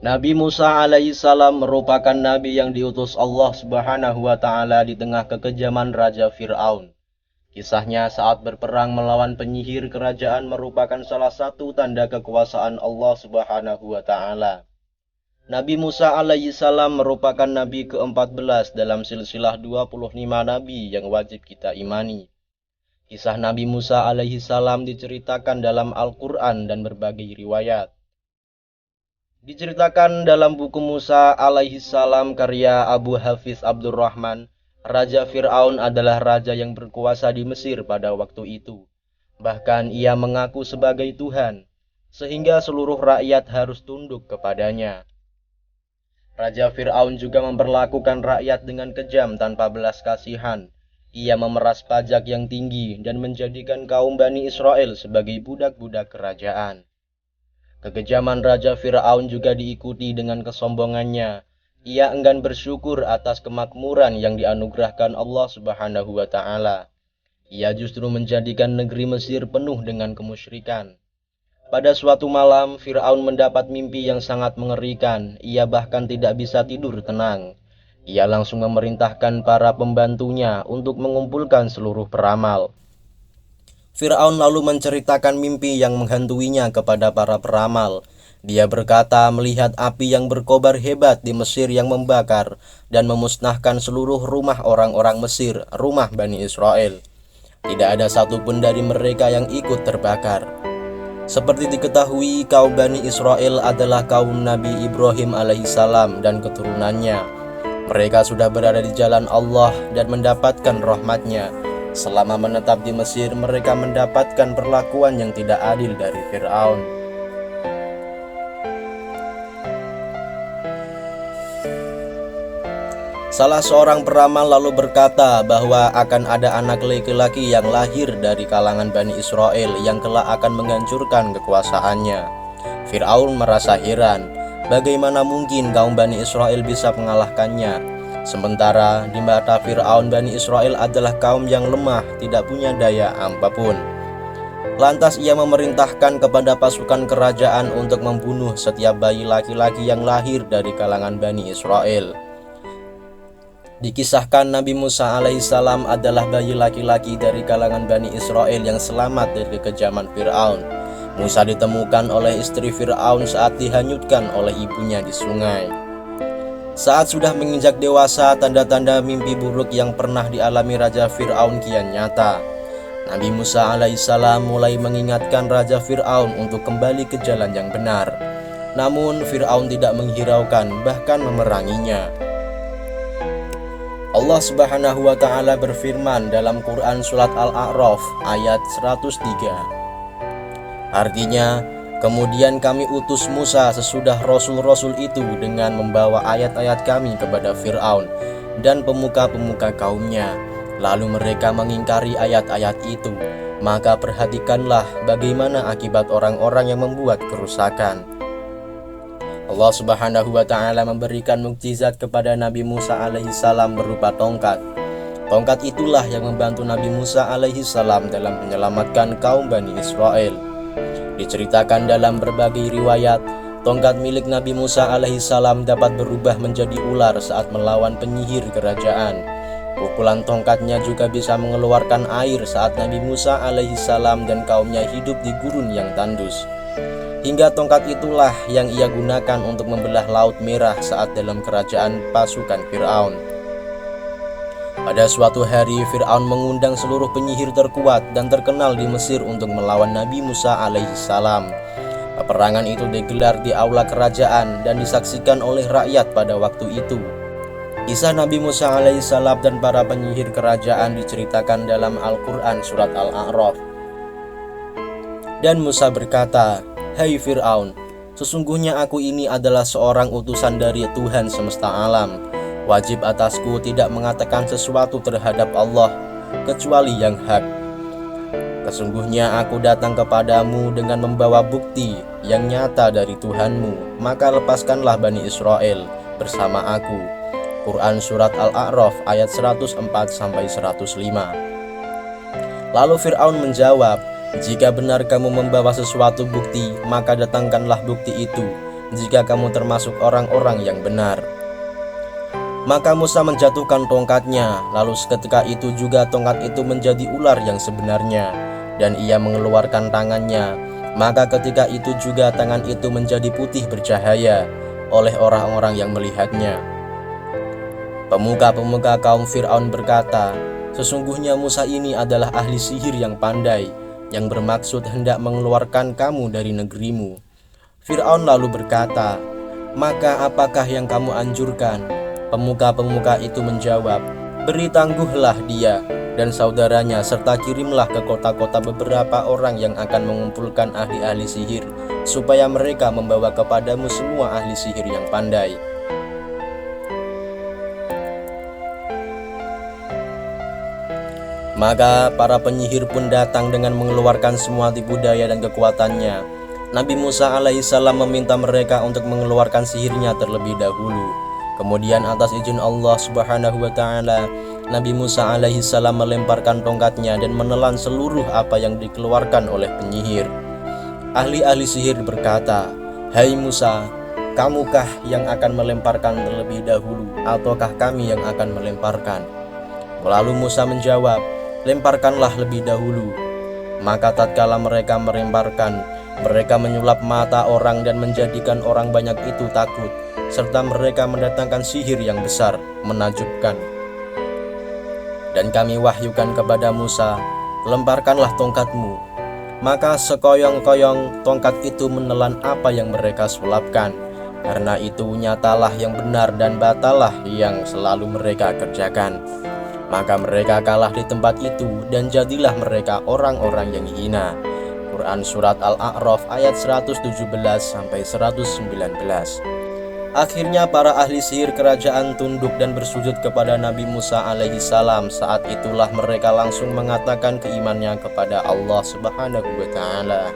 Nabi Musa alaihissalam merupakan nabi yang diutus Allah Subhanahu wa taala di tengah kekejaman Raja Fir'aun. Kisahnya saat berperang melawan penyihir kerajaan merupakan salah satu tanda kekuasaan Allah Subhanahu wa taala. Nabi Musa alaihissalam merupakan nabi ke-14 dalam silsilah 25 nabi yang wajib kita imani. Kisah Nabi Musa alaihissalam diceritakan dalam Al-Quran dan berbagai riwayat. Diceritakan dalam buku Musa alaihissalam karya Abu Hafiz Abdurrahman, Raja Fir'aun adalah raja yang berkuasa di Mesir pada waktu itu. Bahkan ia mengaku sebagai Tuhan, sehingga seluruh rakyat harus tunduk kepadanya. Raja Fir'aun juga memperlakukan rakyat dengan kejam tanpa belas kasihan. Ia memeras pajak yang tinggi dan menjadikan kaum Bani Israel sebagai budak-budak kerajaan. Kekejaman Raja Fir'aun juga diikuti dengan kesombongannya. Ia enggan bersyukur atas kemakmuran yang dianugerahkan Allah Subhanahu wa taala. Ia justru menjadikan negeri Mesir penuh dengan kemusyrikan. Pada suatu malam, Fir'aun mendapat mimpi yang sangat mengerikan. Ia bahkan tidak bisa tidur tenang. Ia langsung memerintahkan para pembantunya untuk mengumpulkan seluruh peramal. Fir'aun lalu menceritakan mimpi yang menghantuinya kepada para peramal. Dia berkata melihat api yang berkobar hebat di Mesir yang membakar dan memusnahkan seluruh rumah orang-orang Mesir, rumah Bani Israel. Tidak ada satupun dari mereka yang ikut terbakar. Seperti diketahui, kaum Bani Israel adalah kaum Nabi Ibrahim alaihissalam dan keturunannya. Mereka sudah berada di jalan Allah dan mendapatkan rahmat-Nya. Selama menetap di Mesir, mereka mendapatkan perlakuan yang tidak adil dari Fir'aun. Salah seorang peramal lalu berkata bahwa akan ada anak laki-laki yang lahir dari kalangan Bani Israel yang kelak akan menghancurkan kekuasaannya. Fir'aun merasa heran. Bagaimana mungkin kaum Bani Israel bisa mengalahkannya? Sementara di mata Fir'aun, Bani Israel adalah kaum yang lemah, tidak punya daya apapun. Lantas ia memerintahkan kepada pasukan kerajaan untuk membunuh setiap bayi laki-laki yang lahir dari kalangan Bani Israel. Dikisahkan Nabi Musa alaihissalam adalah bayi laki-laki dari kalangan Bani Israel yang selamat dari kekejaman Fir'aun. Musa ditemukan oleh istri Fir'aun saat dihanyutkan oleh ibunya di sungai. Saat sudah menginjak dewasa, tanda-tanda mimpi buruk yang pernah dialami Raja Fir'aun kian nyata. Nabi Musa alaihissalam mulai mengingatkan Raja Fir'aun untuk kembali ke jalan yang benar. Namun Fir'aun tidak menghiraukan, bahkan memeranginya. Allah Subhanahu wa taala berfirman dalam Quran surat Al-A'raf ayat 103. Artinya, kemudian kami utus Musa sesudah rasul-rasul itu dengan membawa ayat-ayat kami kepada Fir'aun dan pemuka-pemuka kaumnya. Lalu mereka mengingkari ayat-ayat itu. Maka perhatikanlah bagaimana akibat orang-orang yang membuat kerusakan. Allah Subhanahu wa taala memberikan mukjizat kepada Nabi Musa alaihissalam berupa tongkat. Tongkat itulah yang membantu Nabi Musa alaihissalam dalam menyelamatkan kaum Bani Israel. Diceritakan dalam berbagai riwayat, tongkat milik Nabi Musa alaihissalam dapat berubah menjadi ular saat melawan penyihir kerajaan. Pukulan tongkatnya juga bisa mengeluarkan air saat Nabi Musa alaihissalam dan kaumnya hidup di gurun yang tandus. Hingga tongkat itulah yang ia gunakan untuk membelah Laut Merah saat dalam kerajaan pasukan Fir'aun. Pada suatu hari, Fir'aun mengundang seluruh penyihir terkuat dan terkenal di Mesir untuk melawan Nabi Musa alaihissalam. Peperangan itu digelar di aula kerajaan dan disaksikan oleh rakyat pada waktu itu. Kisah Nabi Musa alaihissalam dan para penyihir kerajaan diceritakan dalam Al-Quran surat Al-A'raf. Dan Musa berkata, "Hai Fir'aun, sesungguhnya aku ini adalah seorang utusan dari Tuhan semesta alam. Wajib atasku tidak mengatakan sesuatu terhadap Allah, kecuali yang hak. Sesungguhnya aku datang kepadamu dengan membawa bukti yang nyata dari Tuhanmu, maka lepaskanlah Bani Israel bersama aku." Quran Surat Al-A'raf ayat 104-105. Lalu Fir'aun menjawab, "Jika benar kamu membawa sesuatu bukti, maka datangkanlah bukti itu, jika kamu termasuk orang-orang yang benar." Maka Musa menjatuhkan tongkatnya, lalu seketika itu juga tongkat itu menjadi ular yang sebenarnya, dan ia mengeluarkan tangannya. Maka ketika itu juga tangan itu menjadi putih bercahaya oleh orang-orang yang melihatnya. Pemuka-pemuka kaum Fir'aun berkata, "Sesungguhnya Musa ini adalah ahli sihir yang pandai, yang bermaksud hendak mengeluarkan kamu dari negerimu." Fir'aun lalu berkata, "Maka apakah yang kamu anjurkan?" Pemuka-pemuka itu menjawab, "Beri tangguhlah dia dan saudaranya, serta kirimlah ke kota-kota beberapa orang yang akan mengumpulkan ahli-ahli sihir, supaya mereka membawa kepadamu semua ahli sihir yang pandai." Maka para penyihir pun datang dengan mengeluarkan semua tipu daya dan kekuatannya. Nabi Musa alaihissalam meminta mereka untuk mengeluarkan sihirnya terlebih dahulu. Kemudian atas izin Allah subhanahu wa ta'ala, Nabi Musa alaihissalam melemparkan tongkatnya dan menelan seluruh apa yang dikeluarkan oleh penyihir. Ahli-ahli sihir berkata, "Hai Musa, kamukah yang akan melemparkan terlebih dahulu, ataukah kami yang akan melemparkan?" Lalu Musa menjawab, "Lemparkanlah lebih dahulu." Maka tatkala mereka melemparkan, mereka menyulap mata orang dan menjadikan orang banyak itu takut, serta mereka mendatangkan sihir yang besar, menakjubkan. Dan kami wahyukan kepada Musa, "Lemparkanlah tongkatmu." Maka sekoyong-koyong tongkat itu menelan apa yang mereka sulapkan. Karena itu nyatalah yang benar dan batalah yang selalu mereka kerjakan. Maka mereka kalah di tempat itu dan jadilah mereka orang-orang yang hina. Quran Surat Al-A'raf ayat 117-119. Akhirnya para ahli sihir kerajaan tunduk dan bersujud kepada Nabi Musa alaihissalam. Saat itulah mereka langsung mengatakan keimanannya kepada Allah subhanahu wa ta'ala.